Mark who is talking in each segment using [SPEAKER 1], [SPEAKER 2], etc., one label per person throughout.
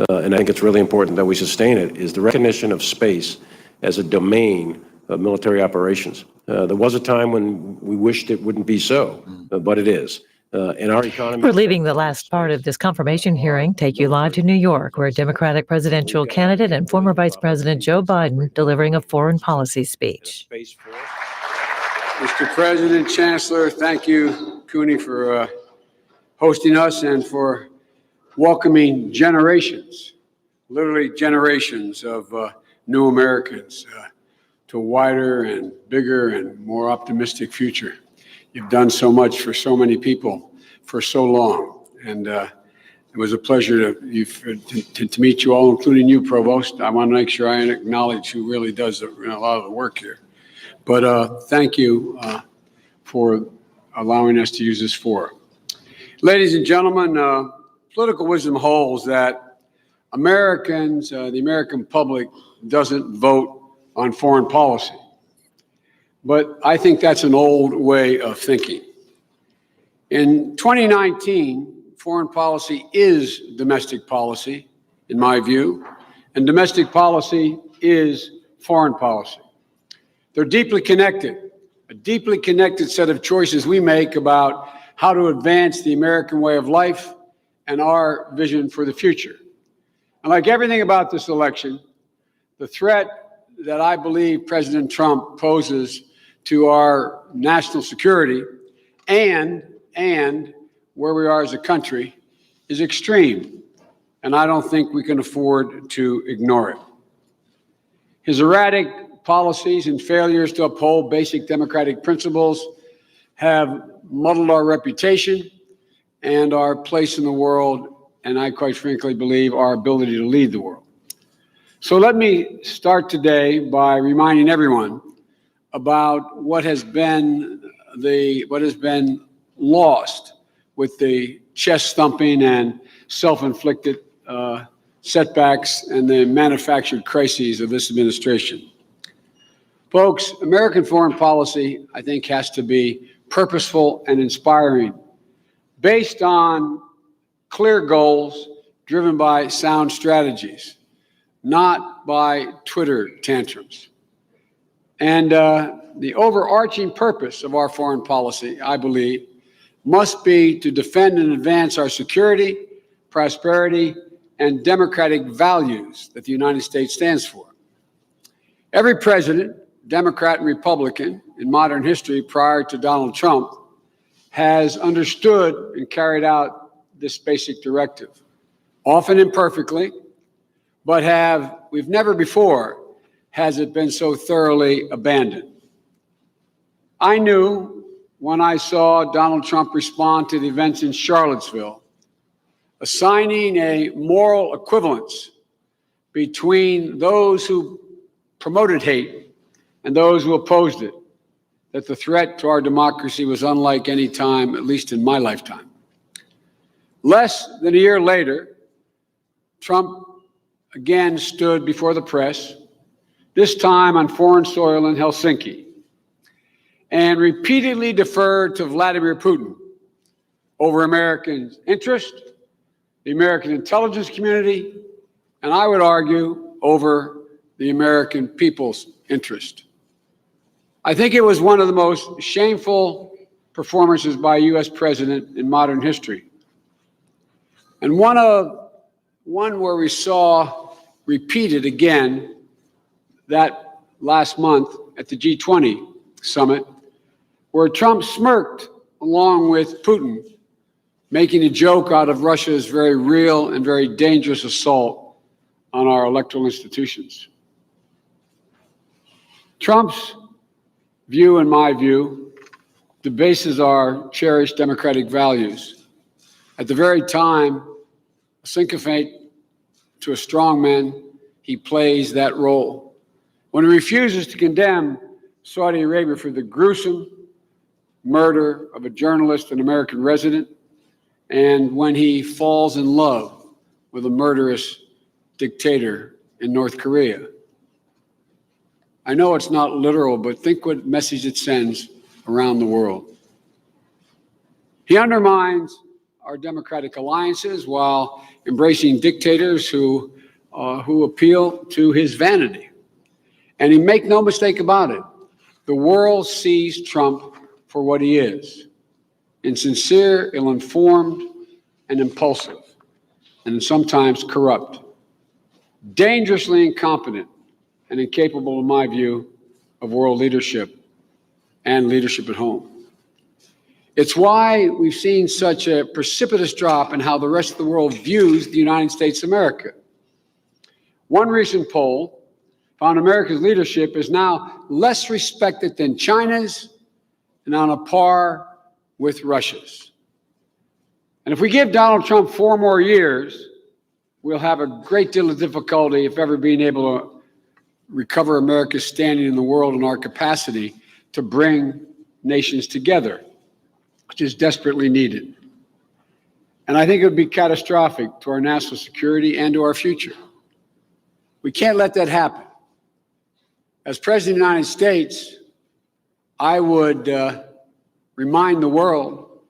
[SPEAKER 1] and I think it's really important that we sustain it, is the recognition of space as a domain of military operations. There was a time when we wished it wouldn't be so, but it is. In our economy,
[SPEAKER 2] We're leaving the last part of this confirmation hearing, take you live to New York, where Democratic presidential candidate and former Vice President Joe Biden delivering a foreign policy speech.
[SPEAKER 3] Mr. President, Chancellor, thank you, Cooney, for hosting us and for welcoming generations, literally generations of new Americans to a wider and bigger and more optimistic future. You've done so much for so many people for so long, and it was a pleasure to meet you all, including you, Provost. I want to make sure I acknowledge who really does a lot of the work here. But thank you for allowing us to use this forum. Ladies and gentlemen, political wisdom holds that Americans, the American public, doesn't vote on foreign policy. But I think that's an old way of thinking. In 2019, foreign policy is domestic policy, in my view, and domestic policy is foreign policy. They're deeply connected, a deeply connected set of choices we make about how to advance the American way of life and our vision for the future. And like everything about this election, the threat that I believe President Trump poses to our national security and where we are as a country is extreme, and I don't think we can afford to ignore it. His erratic policies and failures to uphold basic democratic principles have muddled our reputation and our place in the world, and I quite frankly believe our ability to lead the world. So let me start today by reminding everyone about what has been lost with the chest thumping and self-inflicted setbacks and the manufactured crises of this administration. Folks, American foreign policy, I think, has to be purposeful and inspiring, based on clear goals driven by sound strategies, not by Twitter tantrums. And the overarching purpose of our foreign policy, I believe, must be to defend and advance our security, prosperity, and democratic values that the United States stands for. Every president, Democrat and Republican, in modern history prior to Donald Trump, has understood and carried out this basic directive, often imperfectly, but we've never before has it been so thoroughly abandoned. I knew when I saw Donald Trump respond to the events in Charlottesville, assigning a moral equivalence between those who promoted hate and those who opposed it, that the threat to our democracy was unlike any time, at least in my lifetime. Less than a year later, Trump again stood before the press, this time on foreign soil in Helsinki, and repeatedly deferred to Vladimir Putin over American interest, the American intelligence community, and I would argue over the American people's interest. I think it was one of the most shameful performances by a U.S. president in modern history. And one where we saw repeated again that last month at the G20 summit, where Trump smirked along with Putin, making a joke out of Russia's very real and very dangerous assault on our electoral institutions. Trump's view, in my view, debases our cherished democratic values. At the very time, a sycophant to a strong man, he plays that role. When he refuses to condemn Saudi Arabia for the gruesome murder of a journalist and American resident, and when he falls in love with a murderous dictator in North Korea. I know it's not literal, but think what message it sends around the world. He undermines our democratic alliances while embracing dictators who appeal to his vanity. And make no mistake about it, the world sees Trump for what he is: insincere, ill-informed, and impulsive, and sometimes corrupt, dangerously incompetent, and incapable, in my view, of world leadership and leadership at home. It's why we've seen such a precipitous drop in how the rest of the world views the United States of America. One recent poll found America's leadership is now less respected than China's and on a par with Russia's. And if we give Donald Trump 4 more years, we'll have a great deal of difficulty, if ever, being able to recover America's standing in the world and our capacity to bring nations together, which is desperately needed. And I think it would be catastrophic to our national security and to our future. We can't let that happen. As President of the United States, I would remind the world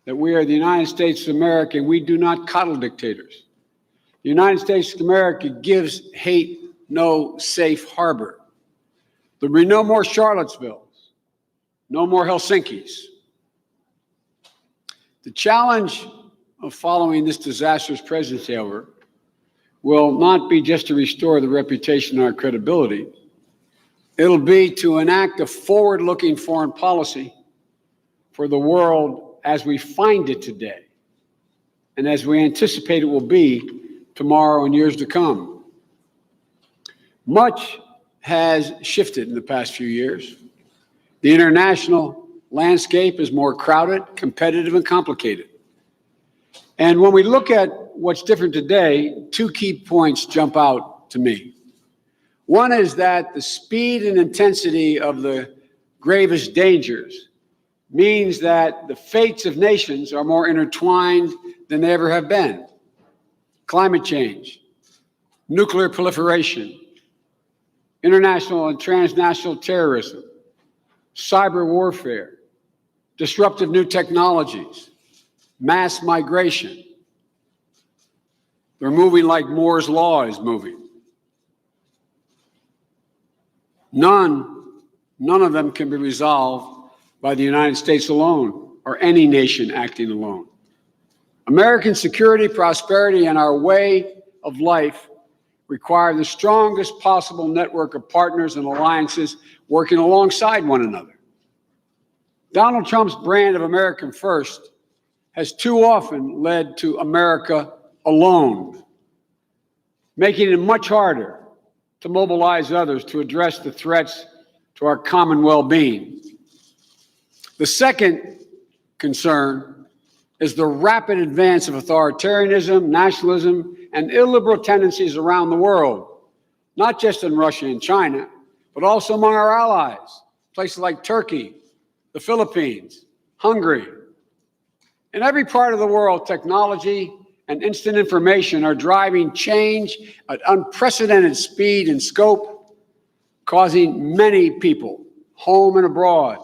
[SPEAKER 3] that we are the United States of America, and we do not coddle dictators. The United States of America gives hate no safe harbor. There'll be no more Charlottesvilles, no more Helsinkis. The challenge of following this disastrous presidency, however, will not be just to restore the reputation and our credibility. It'll be to enact a forward-looking foreign policy for the world as we find it today, and as we anticipate it will be tomorrow and years to come. Much has shifted in the past few years. The international landscape is more crowded, competitive, and complicated. And when we look at what's different today, 2 key points jump out to me. One is that the speed and intensity of the gravest dangers means that the fates of nations are more intertwined than they ever have been. Climate change, nuclear proliferation, international and transnational terrorism, cyber warfare, disruptive new technologies, mass migration. They're moving like Moore's Law is moving. None of them can be resolved by the United States alone or any nation acting alone. American security, prosperity, and our way of life require the strongest possible network of partners and alliances working alongside one another. Donald Trump's brand of American First has too often led to America alone, making it much harder to mobilize others to address the threats to our common well-being. The second concern is the rapid advance of authoritarianism, nationalism, and illiberal tendencies around the world, not just in Russia and China, but also among our allies, places like Turkey, the Philippines, Hungary. In every part of the world, technology and instant information are driving change at unprecedented speed and scope, causing many people, home and abroad,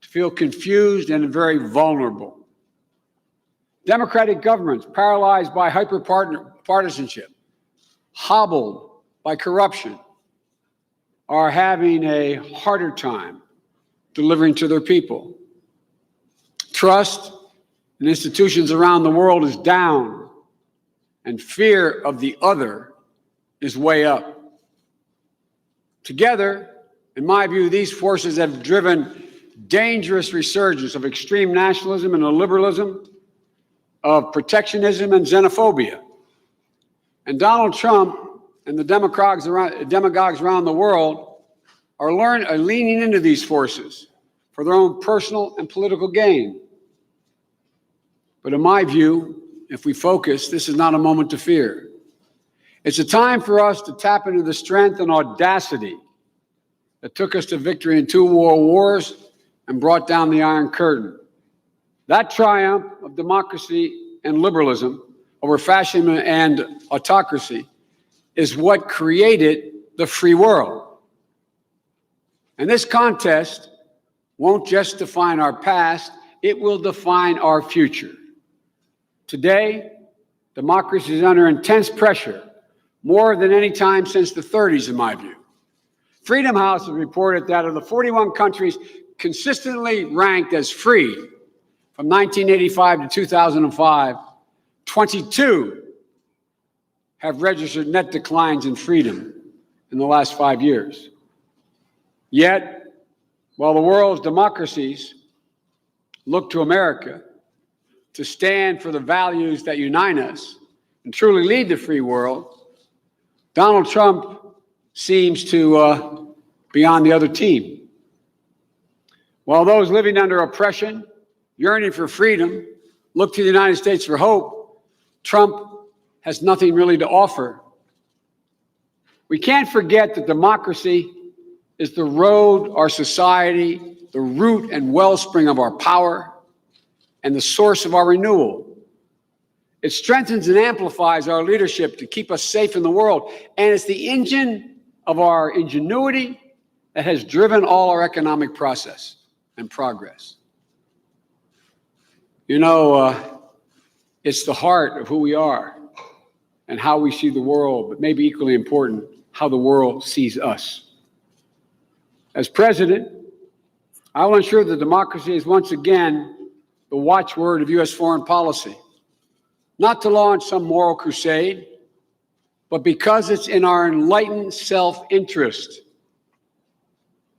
[SPEAKER 3] to feel confused and very vulnerable. Democratic governments paralyzed by hyper-partisanship, hobbled by corruption, are having a harder time delivering to their people. Trust in institutions around the world is down, and fear of the other is way up. Together, in my view, these forces have driven dangerous resurgence of extreme nationalism and illiberalism, of protectionism and xenophobia. And Donald Trump and the demagogues around the world are leaning into these forces for their own personal and political gain. But in my view, if we focus, this is not a moment to fear. It's a time for us to tap into the strength and audacity that took us to victory in 2 world wars and brought down the Iron Curtain. That triumph of democracy and liberalism over fascism and autocracy is what created the free world. And this contest won't just define our past, it will define our future. Today, democracy is under intense pressure, more than any time since the 30s, in my view. Freedom House has reported that of the 41 countries consistently ranked as free from 1985 to 2005, 22 have registered net declines in freedom in the last 5 years. Yet, while the world's democracies look to America to stand for the values that unite us and truly lead the free world, Donald Trump seems to be on the other team. While those living under oppression, yearning for freedom, look to the United States for hope, Trump has nothing really to offer. We can't forget that democracy is the road, our society, the root and wellspring of our power, and the source of our renewal. It strengthens and amplifies our leadership to keep us safe in the world, and it's the engine of our ingenuity that has driven all our economic process and progress. You know, it's the heart of who we are and how we see the world, but maybe equally important, how the world sees us. As president, I will ensure that democracy is once again the watchword of U.S. foreign policy, not to launch some moral crusade, but because it's in our enlightened self-interest.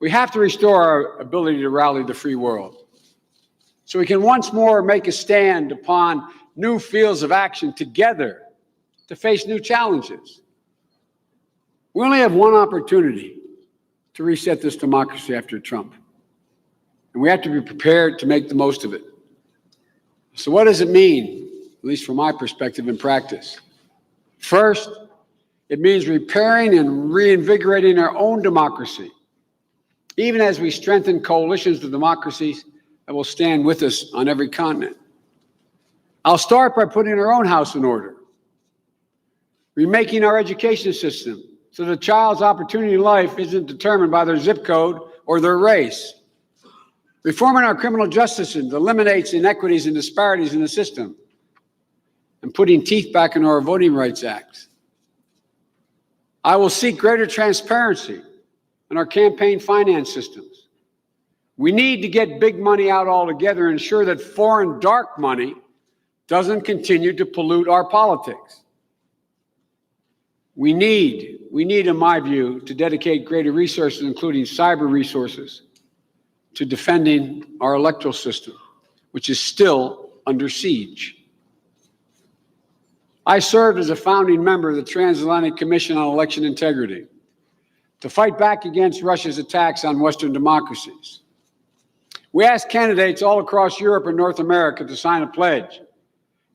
[SPEAKER 3] We have to restore our ability to rally the free world so we can once more make a stand upon new fields of action together to face new challenges. We only have one opportunity to reset this democracy after Trump, and we have to be prepared to make the most of it. So what does it mean, at least from my perspective in practice? First, it means repairing and reinvigorating our own democracy, even as we strengthen coalitions of democracies that will stand with us on every continent. I'll start by putting our own house in order, remaking our education system so the child's opportunity in life isn't determined by their zip code or their race, reforming our criminal justice system that eliminates inequities and disparities in the system, and putting teeth back into our Voting Rights Act. I will seek greater transparency in our campaign finance systems. We need to get big money out altogether and ensure that foreign dark money doesn't continue to pollute our politics. We need, in my view, to dedicate greater resources, including cyber resources, to defending our electoral system, which is still under siege. I served as a founding member of the Transatlantic Commission on Election Integrity to fight back against Russia's attacks on Western democracies. We asked candidates all across Europe and North America to sign a pledge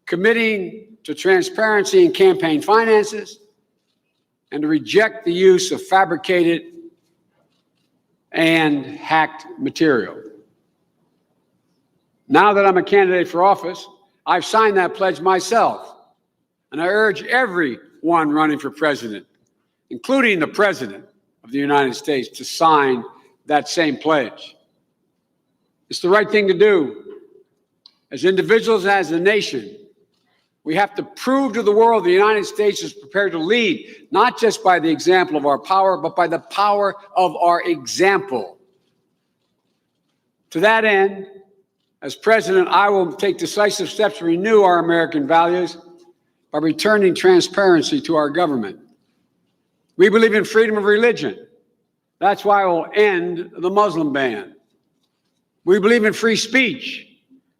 [SPEAKER 3] committing to transparency in campaign finances and to reject the use of fabricated and hacked material. Now that I'm a candidate for office, I've signed that pledge myself, and I urge everyone running for president, including the President of the United States, to sign that same pledge. It's the right thing to do. As individuals, as a nation, we have to prove to the world the United States is prepared to lead, not just by the example of our power, but by the power of our example. To that end, as president, I will take decisive steps to renew our American values by returning transparency to our government. We believe in freedom of religion. That's why I will end the Muslim ban. We believe in free speech.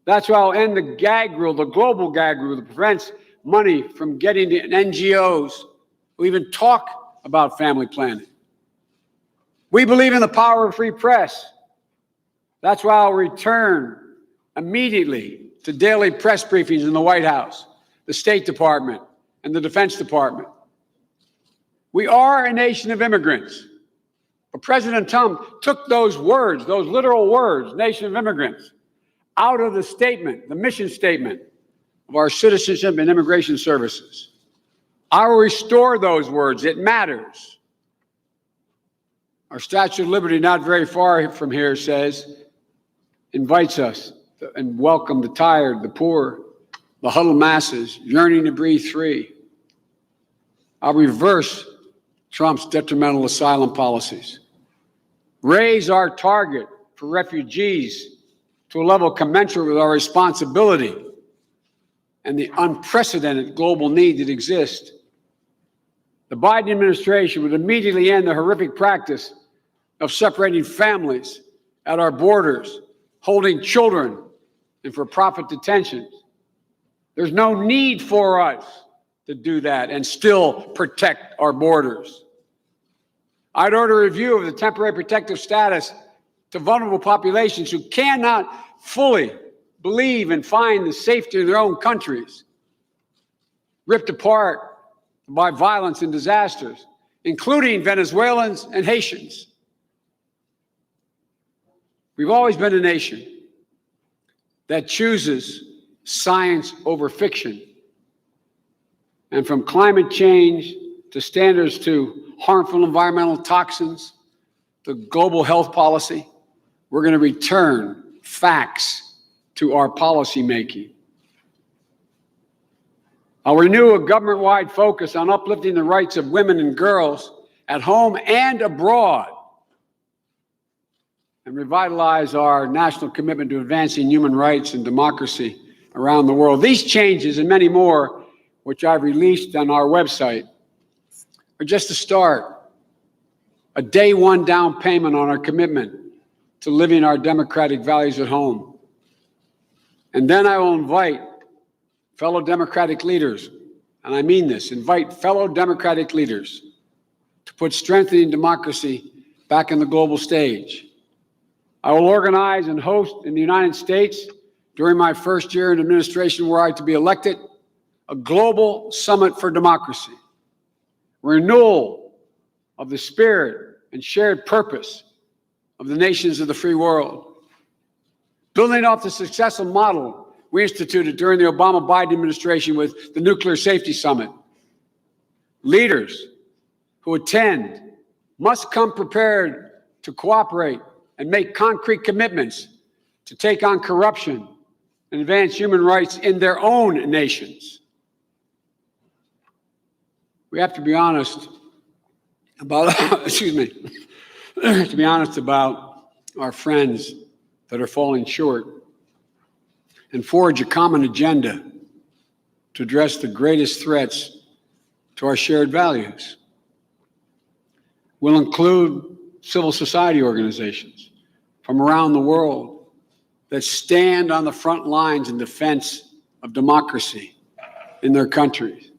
[SPEAKER 3] That's why I'll end the gag rule, the global gag rule that prevents money from getting to NGOs who even talk about family planning. We believe in the power of free press. That's why I'll return immediately to daily press briefings in the White House, the State Department, and the Defense Department. We are a nation of immigrants. But President Trump took those words, those literal words, nation of immigrants, out of the statement, the mission statement of our Citizenship and Immigration Services. I will restore those words. It matters. Our Statue of Liberty, not very far from here, says, invites us and welcome the tired, the poor, the huddled masses yearning to breathe free. I'll reverse Trump's detrimental asylum policies, raise our target for refugees to a level commensurate with our responsibility and the unprecedented global need that exists. The Biden administration would immediately end the horrific practice of separating families at our borders, holding children in for-profit detentions. There's no need for us to do that and still protect our borders. I'd order a review of the temporary protective status to vulnerable populations who cannot fully believe and find the safety of their own countries, ripped apart by violence and disasters, including Venezuelans and Haitians. We've always been a nation that chooses science over fiction. And from climate change to standards to harmful environmental toxins to global health policy, we're going to return facts to our policy making. I'll renew a government-wide focus on uplifting the rights of women and girls at home and abroad, and revitalize our national commitment to advancing human rights and democracy around the world. These changes and many more, which I've released on our website, are just a start, a day one down payment on our commitment to living our democratic values at home. And then I will invite fellow Democratic leaders, and I mean this, invite fellow Democratic leaders to put strengthening democracy back in the global stage. I will organize and host in the United States during my first year in administration were I to be elected, a global summit for democracy, renewal of the spirit and shared purpose of the nations of the free world, building off the successful model we instituted during the Obama-Biden administration with the Nuclear Safety Summit. Leaders who attend must come prepared to cooperate and make concrete commitments to take on corruption and advance human rights in their own nations. We have to be honest about, to be honest about our friends that are falling short and forge a common agenda to address the greatest threats to our shared values. We'll include civil society organizations from around the world that stand on the front lines in defense of democracy in their countries.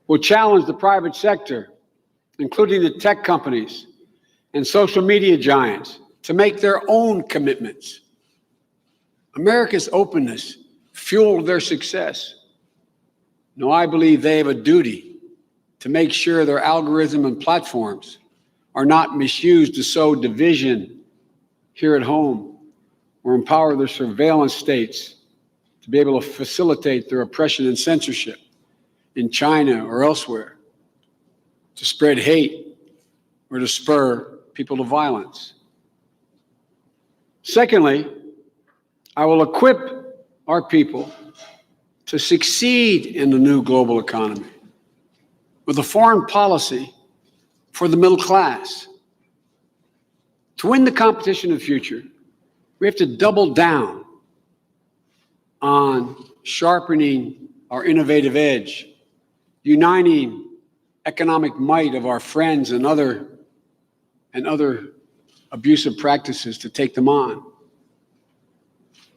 [SPEAKER 3] We'll challenge the private sector, including the tech companies and social media giants, to make their own commitments. America's openness fueled their success. Now, I believe they have a duty to make sure their algorithm and platforms are not misused to sow division here at home or empower their surveillance states to be able to facilitate their oppression and censorship in China or elsewhere, to spread hate or to spur people to violence. Secondly, I will equip our people to succeed in the new global economy with a foreign policy for the middle class. To win the competition of the future, we have to double down on sharpening our innovative edge, uniting economic might of our friends and other abusive practices to take them on.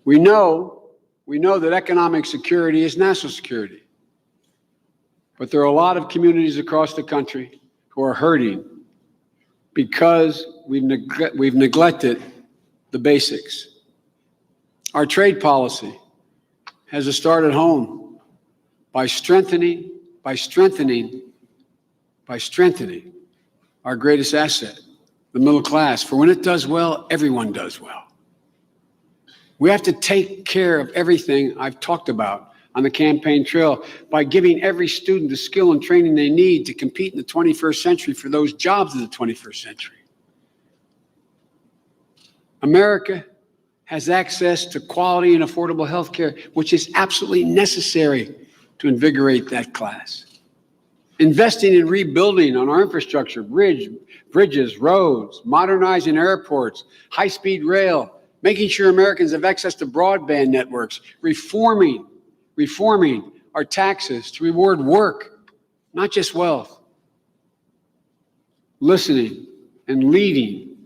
[SPEAKER 3] We know that economic security is national security, but there are a lot of communities across the country who are hurting because we've neglected the basics. Our trade policy has to start at home by strengthening our greatest asset, the middle class. For when it does well, everyone does well. We have to take care of everything I've talked about on the campaign trail by giving every student the skill and training they need to compete in the 21st century for those jobs of the 21st century. America has access to quality and affordable health care, which is absolutely necessary to invigorate that class. Investing in rebuilding on our infrastructure, bridges, roads, modernizing airports, high-speed rail, making sure Americans have access to broadband networks, reforming our taxes to reward work, not just wealth. Listening and leading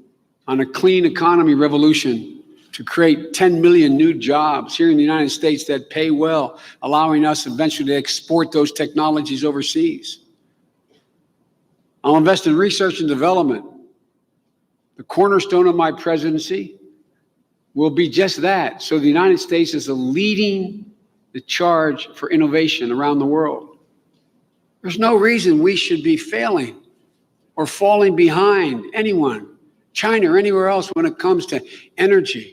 [SPEAKER 3] on a clean economy revolution to create 10 million new jobs here in the United States that pay well, allowing us eventually to export those technologies overseas. I'll invest in research and development. The cornerstone of my presidency will be just that. So the United States is leading the charge for innovation around the world. There's no reason we should be failing or falling behind anyone, China or anywhere else, when it comes to energy,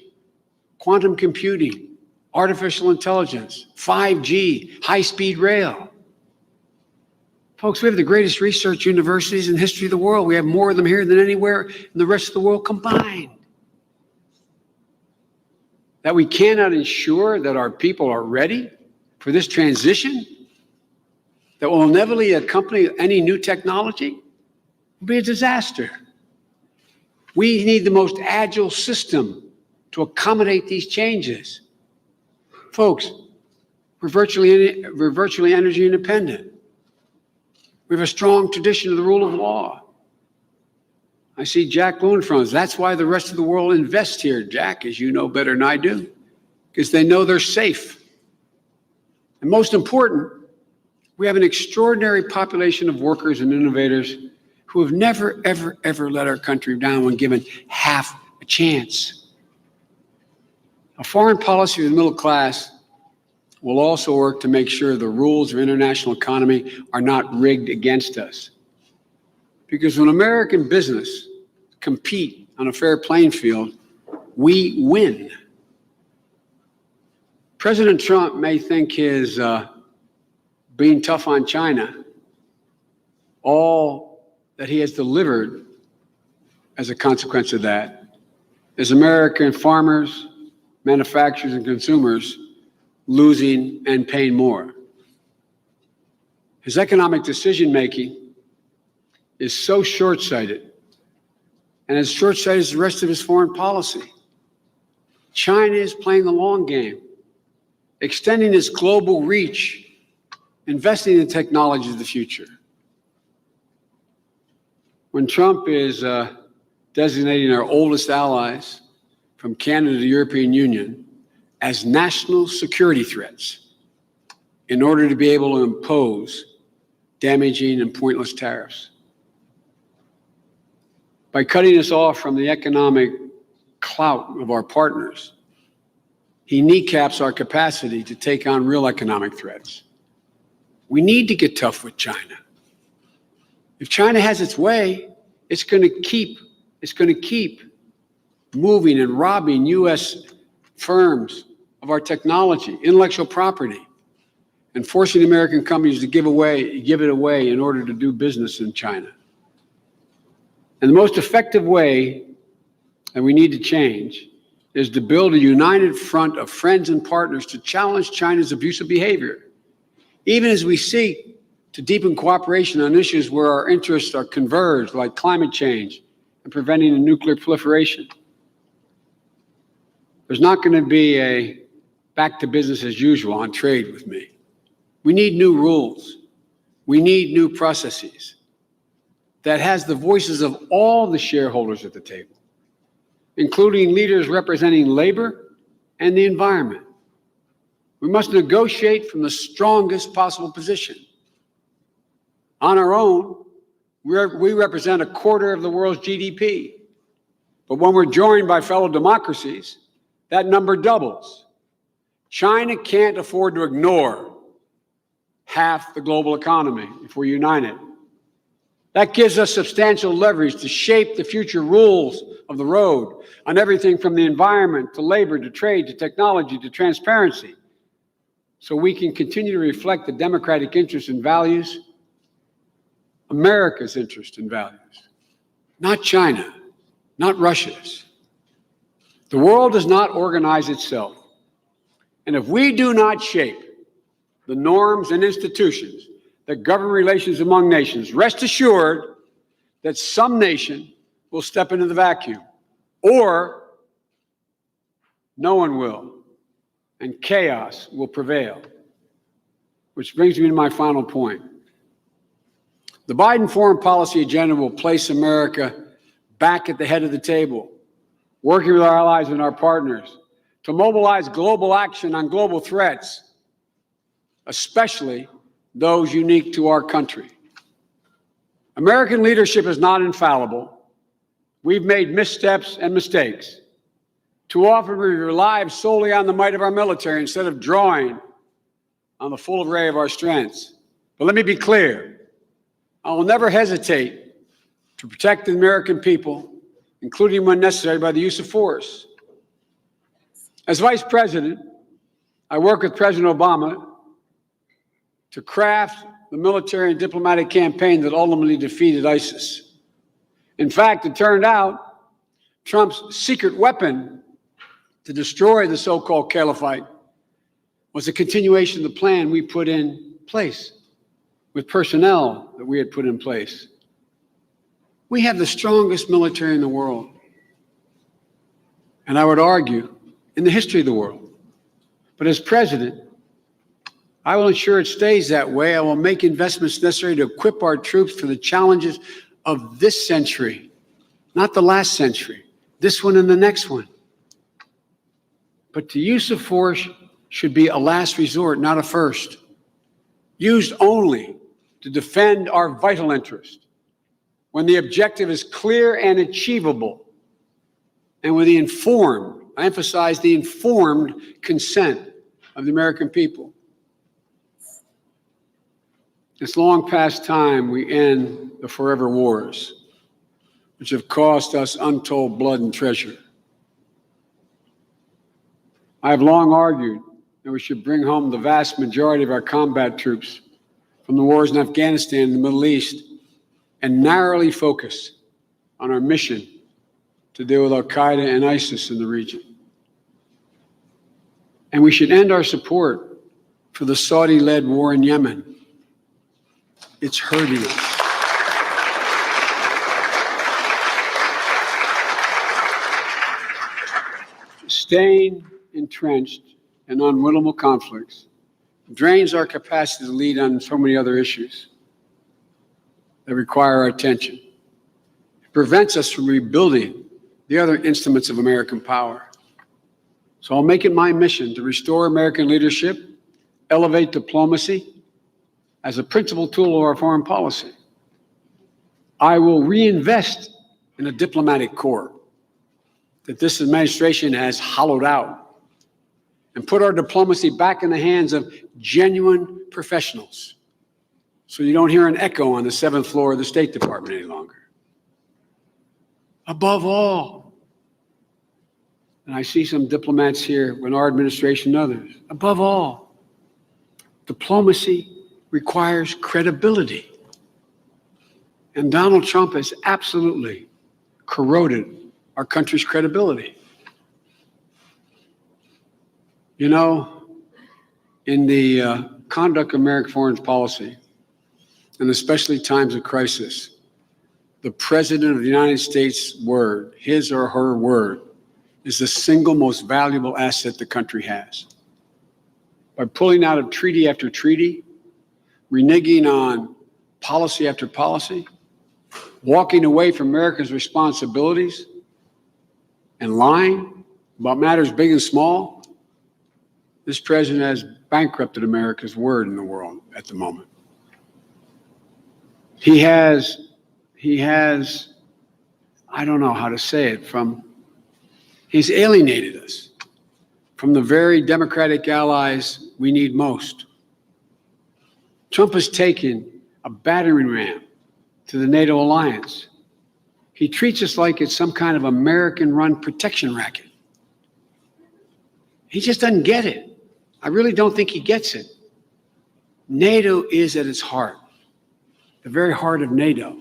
[SPEAKER 3] quantum computing, artificial intelligence, 5G, high-speed rail. Folks, we have the greatest research universities in the history of the world. We have more of them here than anywhere in the rest of the world combined. That we cannot ensure that our people are ready for this transition that will inevitably accompany any new technology will be a disaster. We need the most agile system to accommodate these changes. Folks, we're virtually energy independent. We have a strong tradition of the rule of law. I see Jack Boone from us. That's why the rest of the world invests here, Jack, as you know better than I do, because they know they're safe. And most important, we have an extraordinary population of workers and innovators who have never, ever, ever let our country down when given half a chance. A foreign policy of the middle class will also work to make sure the rules of international economy are not rigged against us. Because when American business compete on a fair playing field, we win. President Trump may think his being tough on China, all that he has delivered as a consequence of that is American farmers, manufacturers, and consumers losing and paying more. His economic decision-making is so short-sighted, and as short-sighted as the rest of his foreign policy. China is playing the long game, extending its global reach, investing in technology of the future. When Trump is designating our oldest allies, from Canada to the European Union, as national security threats in order to be able to impose damaging and pointless tariffs. By cutting us off from the economic clout of our partners, he kneecaps our capacity to take on real economic threats. We need to get tough with China. If China has its way, it's going to keep moving and robbing U.S. firms of our technology, intellectual property, and forcing American companies to give it away in order to do business in China. And the most effective way that we need to change is to build a united front of friends and partners to challenge China's abusive behavior, even as we seek to deepen cooperation on issues where our interests are converged, like climate change and preventing a nuclear proliferation. There's not going to be a back to business as usual on trade with me. We need new rules. We need new processes that has the voices of all the shareholders at the table, including leaders representing labor and the environment. We must negotiate from the strongest possible position. On our own, we represent a quarter of the world's GDP. But when we're joined by fellow democracies, that number doubles. China can't afford to ignore half the global economy if we're united. That gives us substantial leverage to shape the future rules of the road on everything from the environment to labor to trade to technology to transparency, so we can continue to reflect the democratic interests and values, America's interest and values, not China, not Russia's. The world does not organize itself. And if we do not shape the norms and institutions that govern relations among nations, rest assured that some nation will step into the vacuum, or no one will, and chaos will prevail. Which brings me to my final point. The Biden foreign policy agenda will place America back at the head of the table, working with our allies and our partners to mobilize global action on global threats, especially those unique to our country. American leadership is not infallible. We've made missteps and mistakes. Too often we rely solely on the might of our military instead of drawing on the full array of our strengths. But let me be clear. I will never hesitate to protect the American people, including when necessary by the use of force. As Vice President, I work with President Obama to craft the military and diplomatic campaign that ultimately defeated ISIS. In fact, it turned out Trump's secret weapon to destroy the so-called caliphate was a continuation of the plan we put in place with personnel that we had put in place. We have the strongest military in the world, and I would argue in the history of the world. But as president, I will ensure it stays that way. I will make investments necessary to equip our troops for the challenges of this century, not the last century, this one and the next one. But the use of force should be a last resort, not a first. Used only to defend our vital interest, when the objective is clear and achievable, and with the informed, I emphasize the informed consent of the American people. It's long past time we end the forever wars, which have cost us untold blood and treasure. I have long argued that we should bring home the vast majority of our combat troops from the wars in Afghanistan and the Middle East and narrowly focus on our mission to deal with Al-Qaeda and ISIS in the region. And we should end our support for the Saudi-led war in Yemen. It's hurting us. Staying entrenched in unwinnable conflicts drains our capacity to lead on so many other issues that require our attention. It prevents us from rebuilding the other instruments of American power. So I'll make it my mission to restore American leadership, elevate diplomacy as a principal tool of our foreign policy. I will reinvest in a diplomatic corps that this administration has hollowed out and put our diplomacy back in the hands of genuine professionals, so you don't hear an echo on the 7th floor of the State Department any longer. Above all, and I see some diplomats here in our administration and others, above all, diplomacy requires credibility. And Donald Trump has absolutely corroded our country's credibility. You know, in the conduct of American foreign policy, and especially times of crisis, the President of the United States' word, his or her word, is the single most valuable asset the country has. By pulling out of treaty after treaty, reneging on policy after policy, walking away from America's responsibilities, and lying about matters big and small, this president has bankrupted America's word in the world at the moment. He has, I don't know how to say it, he's alienated us from the very democratic allies we need most. Trump has taken a battering ram to the NATO alliance. He treats us like it's some kind of American-run protection racket. He just doesn't get it. I really don't think he gets it. NATO is at its heart, the very heart of NATO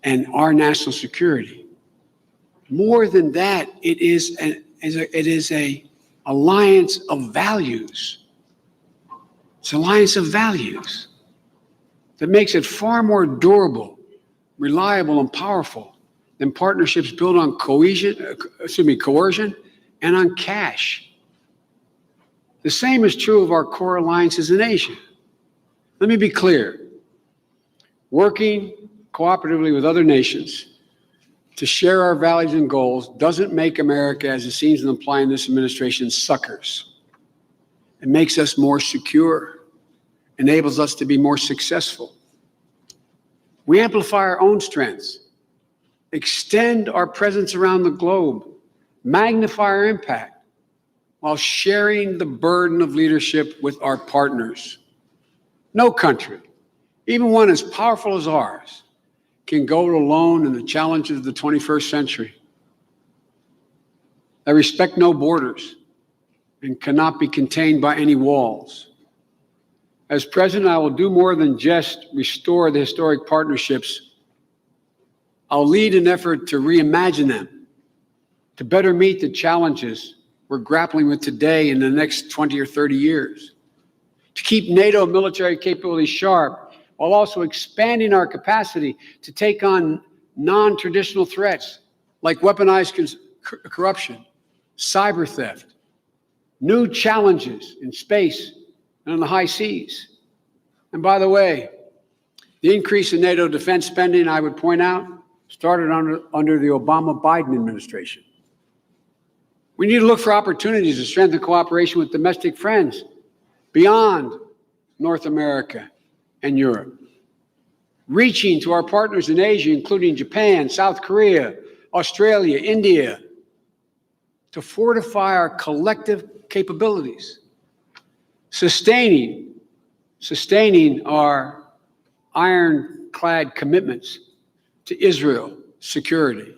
[SPEAKER 3] and our national security. More than that, it is an alliance of values. It's an alliance of values that makes it far more durable, reliable, and powerful than partnerships built on coercion and on cash. The same is true of our core alliances in Asia. Let me be clear. Working cooperatively with other nations to share our values and goals doesn't make America, as it seems to imply in this administration, suckers. It makes us more secure, enables us to be more successful. We amplify our own strengths, extend our presence around the globe, magnify our impact, while sharing the burden of leadership with our partners. No country, even one as powerful as ours, can go it alone in the challenges of the 21st century. They respect no borders and cannot be contained by any walls. As president, I will do more than just restore the historic partnerships. I'll lead an effort to reimagine them, to better meet the challenges we're grappling with today in the next 20 or 30 years, to keep NATO military capabilities sharp, while also expanding our capacity to take on non-traditional threats like weaponized corruption, cyber theft, new challenges in space and on the high seas. And by the way, the increase in NATO defense spending, I would point out, started under the Obama-Biden administration. We need to look for opportunities to strengthen cooperation with domestic friends beyond North America and Europe, reaching to our partners in Asia, including Japan, South Korea, Australia, India, to fortify our collective capabilities, sustaining our ironclad commitments to Israel security,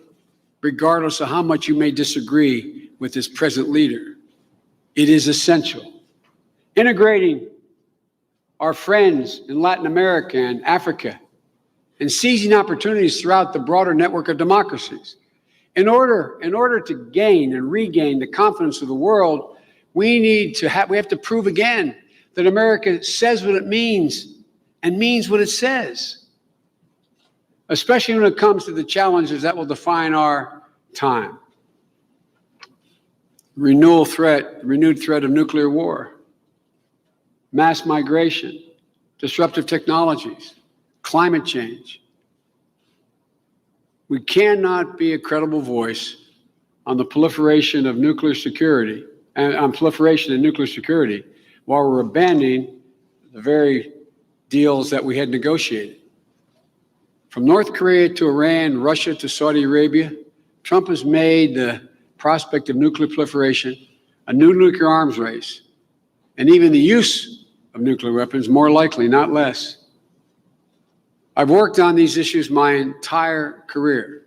[SPEAKER 3] regardless of how much you may disagree with its present leader. It is essential. Integrating our friends in Latin America and Africa, and seizing opportunities throughout the broader network of democracies. In order to gain and regain the confidence of the world, we have to prove again that America says what it means and means what it says, especially when it comes to the challenges that will define our time. Renewed threat of nuclear war, mass migration, disruptive technologies, climate change. We cannot be a credible voice on the proliferation of nuclear security and on proliferation of nuclear security while we're abandoning the very deals that we had negotiated. From North Korea to Iran, Russia to Saudi Arabia, Trump has made the prospect of nuclear proliferation a new nuclear arms race, and even the use of nuclear weapons more likely, not less. I've worked on these issues my entire career.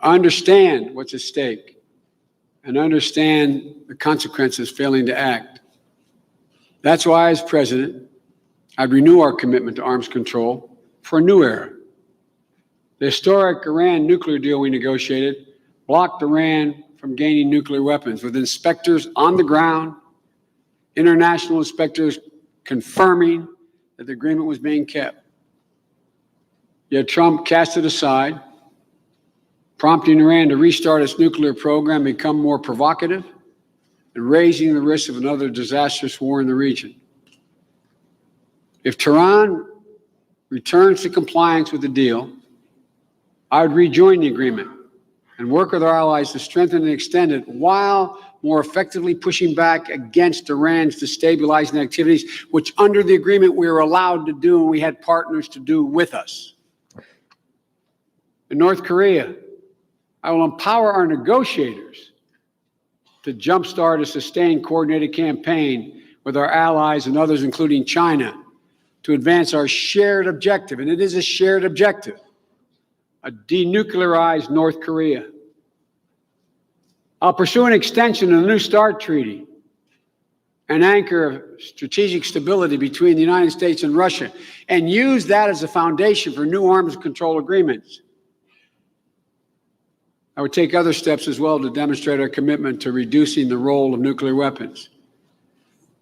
[SPEAKER 3] I understand what's at stake and understand the consequences of failing to act. That's why, as president, I'd renew our commitment to arms control for a new era. The historic Iran nuclear deal we negotiated blocked Iran from gaining nuclear weapons, with inspectors on the ground, international inspectors confirming that the agreement was being kept. Yet Trump cast it aside, prompting Iran to restart its nuclear program, become more provocative, and raising the risk of another disastrous war in the region. If Tehran returns to compliance with the deal, I would rejoin the agreement and work with our allies to strengthen and extend it while more effectively pushing back against Iran's destabilizing activities, which under the agreement we were allowed to do and we had partners to do with us. In North Korea, I will empower our negotiators to jumpstart a sustained coordinated campaign with our allies and others, including China, to advance our shared objective, and it is a shared objective, a denuclearized North Korea. I'll pursue an extension of the New START Treaty, an anchor of strategic stability between the United States and Russia, and use that as a foundation for new arms control agreements. I would take other steps as well to demonstrate our commitment to reducing the role of nuclear weapons.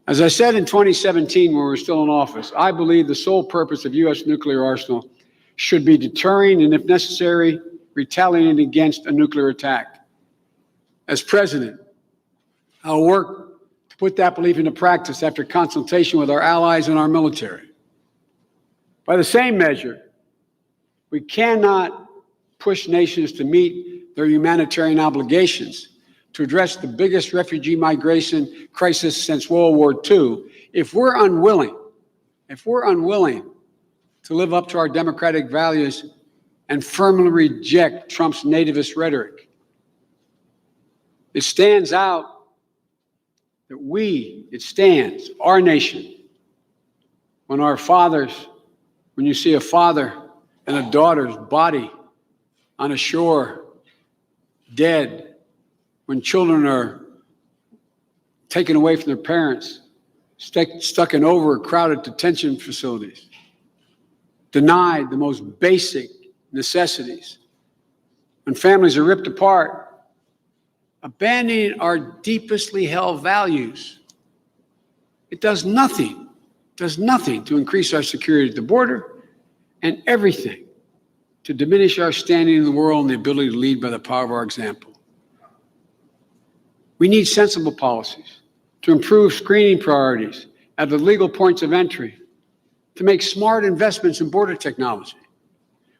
[SPEAKER 3] As I said in 2017, when we were still in office, I believe the sole purpose of U.S. nuclear arsenal should be deterring and, if necessary, retaliating against a nuclear attack. As president, I'll work to put that belief into practice after consultation with our allies and our military. By the same measure, we cannot push nations to meet their humanitarian obligations to address the biggest refugee migration crisis since World War II if we're unwilling to live up to our democratic values and firmly reject Trump's nativist rhetoric. It stands out that our nation, when you see a father and a daughter's body on a shore, dead, when children are taken away from their parents, stuck in overcrowded detention facilities, denied the most basic necessities, when families are ripped apart, abandoning our deeply held values, it does nothing to increase our security at the border and everything to diminish our standing in the world and the ability to lead by the power of our example. We need sensible policies to improve screening priorities at the legal points of entry, to make smart investments in border technology.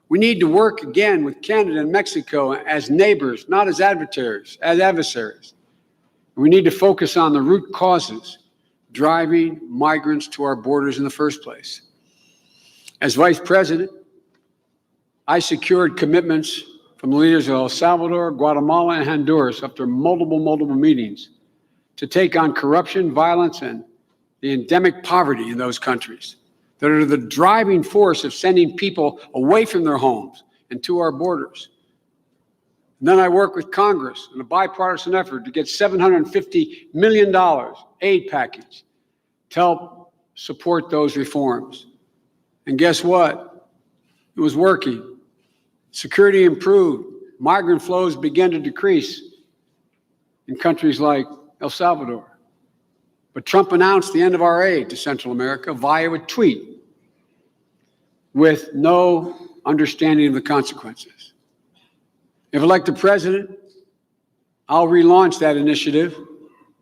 [SPEAKER 3] We need to work again with Canada and Mexico as neighbors, not as adversaries. We need to focus on the root causes driving migrants to our borders in the first place. As Vice President, I secured commitments from the leaders of El Salvador, Guatemala, and Honduras after multiple meetings to take on corruption, violence, and the endemic poverty in those countries that are the driving force of sending people away from their homes and to our borders. And then I worked with Congress in a bipartisan effort to get $750 million aid package to help support those reforms. And guess what? It was working. Security improved. Migrant flows began to decrease in countries like El Salvador. But Trump announced the end of our aid to Central America via a tweet with no understanding of the consequences. If elected president, I'll relaunch that initiative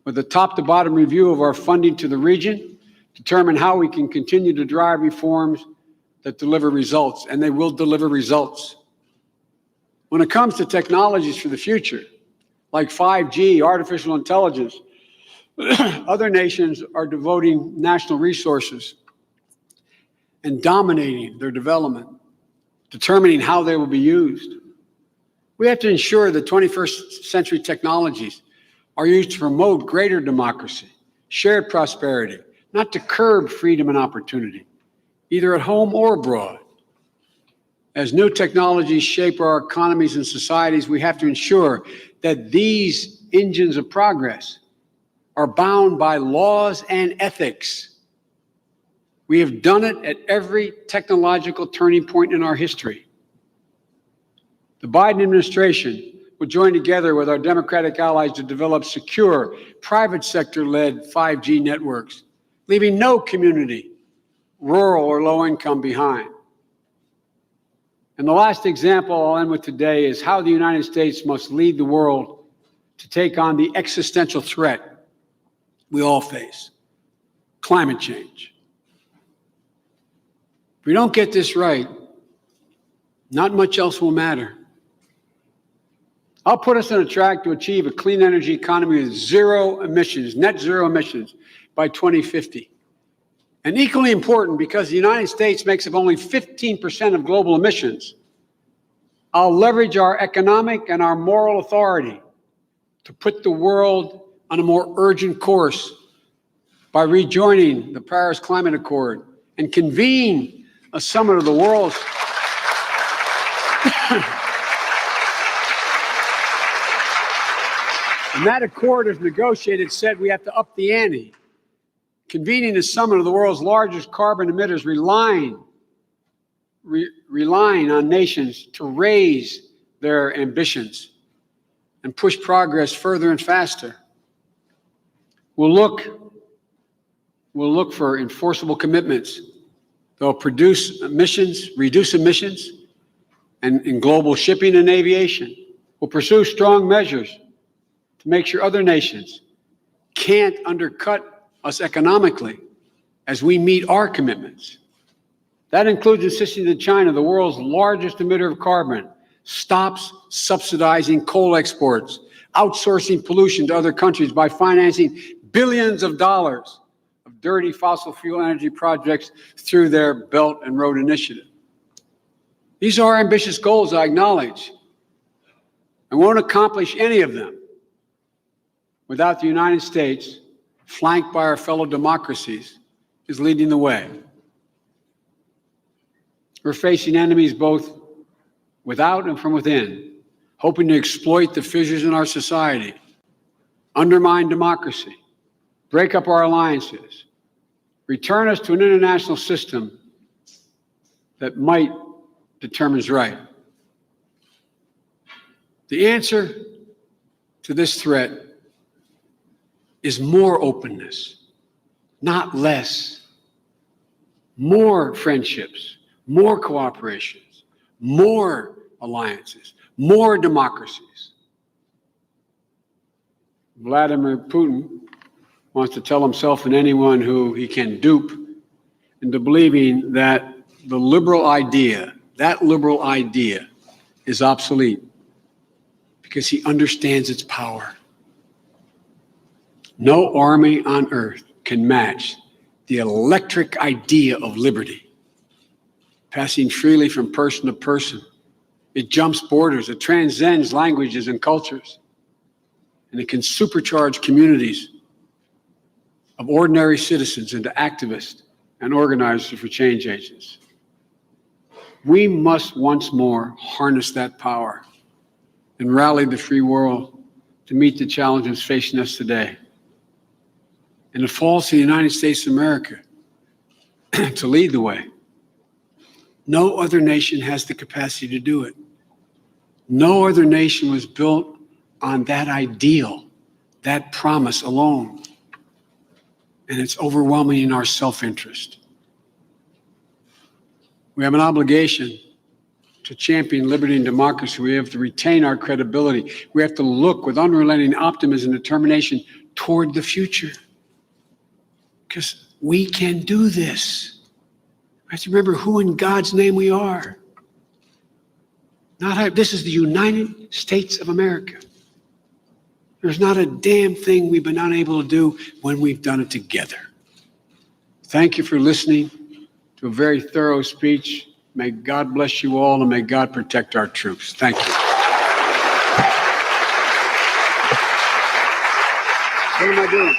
[SPEAKER 3] with a top-to-bottom review of our funding to the region, determine how we can continue to drive reforms that deliver results, and they will deliver results. When it comes to technologies for the future, like 5G, artificial intelligence, other nations are devoting national resources and dominating their development, determining how they will be used. We have to ensure that 21st century technologies are used to promote greater democracy, shared prosperity, not to curb freedom and opportunity, either at home or abroad. As new technologies shape our economies and societies, we have to ensure that these engines of progress are bound by laws and ethics. We have done it at every technological turning point in our history. The Biden administration will join together with our Democratic allies to develop secure, private sector-led 5G networks, leaving no community, rural or low-income, behind. And the last example I'll end with today is how the United States must lead the world to take on the existential threat we all face: climate change. If we don't get this right, not much else will matter. I'll put us on a track to achieve a clean energy economy with zero emissions, net zero emissions, by 2050. And equally important, because the United States makes up only 15% of global emissions, I'll leverage our economic and our moral authority to put the world on a more urgent course by rejoining the Paris Climate Accord and convene a summit of the world's and that accord, as negotiated, said we have to up the ante. Convening a summit of the world's largest carbon emitters, relying on nations to raise their ambitions and push progress further and faster. We'll look for enforceable commitments that will reduce emissions in global shipping and aviation. We'll pursue strong measures to make sure other nations can't undercut us economically as we meet our commitments. That includes insisting that China, the world's largest emitter of carbon, stops subsidizing coal exports, outsourcing pollution to other countries by financing billions of dollars of dirty fossil fuel energy projects through their Belt and Road Initiative. These are ambitious goals, I acknowledge. I won't accomplish any of them without the United States, flanked by our fellow democracies, is leading the way. We're facing enemies both without and from within, hoping to exploit the fissures in our society, undermine democracy, break up our alliances, return us to an international system that might determines right. The answer to this threat is more openness, not less. More friendships, more cooperations, more alliances, more democracies. Vladimir Putin wants to tell himself and anyone who he can dupe into believing that the liberal idea, is obsolete because he understands its power. No army on earth can match the electric idea of liberty, passing freely from person to person. It jumps borders, it transcends languages and cultures, and it can supercharge communities of ordinary citizens into activists and organizers for change agents. We must once more harness that power and rally the free world to meet the challenges facing us today. And it falls to the United States of America to lead the way. No other nation has the capacity to do it. No other nation was built on that ideal, that promise alone. And it's overwhelming in our self-interest. We have an obligation to champion liberty and democracy. We have to retain our credibility. We have to look with unrelenting optimism and determination toward the future. Because we can do this. We have to remember who in God's name we are. This is the United States of America. There's not a damn thing we've been unable to do when we've done it together. Thank you for listening to a very thorough speech. May God bless you all, and may God protect our troops. Thank you. What am I doing?